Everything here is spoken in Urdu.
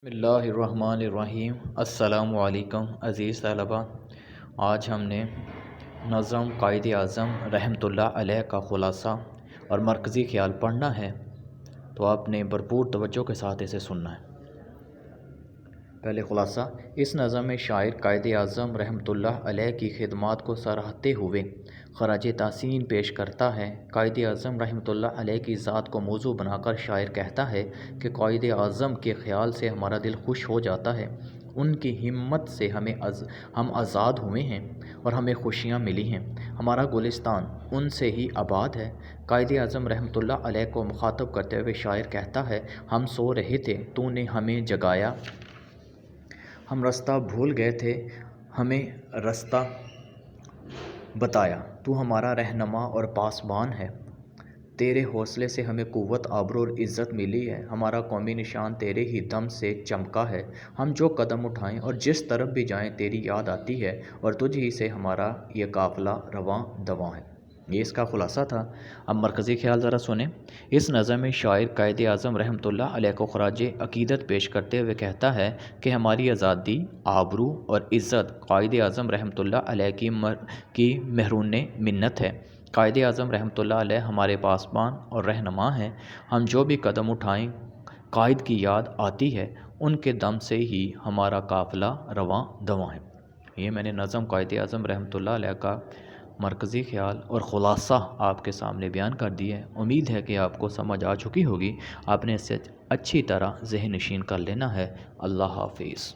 بسم اللہ الرحمن الرحیم۔ السلام علیکم عزیز طلبہ، آج ہم نے نظم قائد اعظم رحمۃ اللہ علیہ کا خلاصہ اور مرکزی خیال پڑھنا ہے، تو آپ نے بھرپور توجہ کے ساتھ اسے سننا ہے۔ پہلے خلاصہ، اس نظم میں شاعر قائد اعظم رحمۃ اللہ علیہ کی خدمات کو سراہتے ہوئے خراج تحسین پیش کرتا ہے۔ قائد اعظم رحمۃ اللہ علیہ کی ذات کو موضوع بنا کر شاعر کہتا ہے کہ قائد اعظم کے خیال سے ہمارا دل خوش ہو جاتا ہے، ان کی ہمت سے ہم آزاد ہوئے ہیں اور ہمیں خوشیاں ملی ہیں، ہمارا گلستان ان سے ہی آباد ہے۔ قائد اعظم رحمۃ اللہ علیہ کو مخاطب کرتے ہوئے شاعر کہتا ہے، ہم سو رہے تھے تو نے ہمیں جگایا، ہم رستہ بھول گئے تھے ہمیں رستہ بتایا، تو ہمارا رہنما اور پاسبان ہے، تیرے حوصلے سے ہمیں قوت آبرو اور عزت ملی ہے، ہمارا قومی نشان تیرے ہی دم سے چمکا ہے، ہم جو قدم اٹھائیں اور جس طرف بھی جائیں تیری یاد آتی ہے اور تجھ ہی سے ہمارا یہ قافلہ رواں دواں ہے۔ یہ اس کا خلاصہ تھا۔ اب مرکزی خیال ذرا سنیں۔ اس نظم میں شاعر قائد اعظم رحمۃ اللہ علیہ کو خراج عقیدت پیش کرتے ہوئے کہتا ہے کہ ہماری آزادی، آبرو اور عزت قائد اعظم رحمۃ اللہ علیہ کی محرون منت ہے۔ قائد اعظم رحمۃ اللہ علیہ ہمارے پاسبان اور رہنما ہیں، ہم جو بھی قدم اٹھائیں قائد کی یاد آتی ہے، ان کے دم سے ہی ہمارا قافلہ رواں دواں ہے۔ یہ میں نے نظم قائد اعظم رحمۃ اللہ علیہ کا مرکزی خیال اور خلاصہ آپ کے سامنے بیان کر دی ہے۔ امید ہے کہ آپ کو سمجھ آ چکی ہوگی، آپ نے اسے اچھی طرح ذہن نشین کر لینا ہے۔ اللہ حافظ۔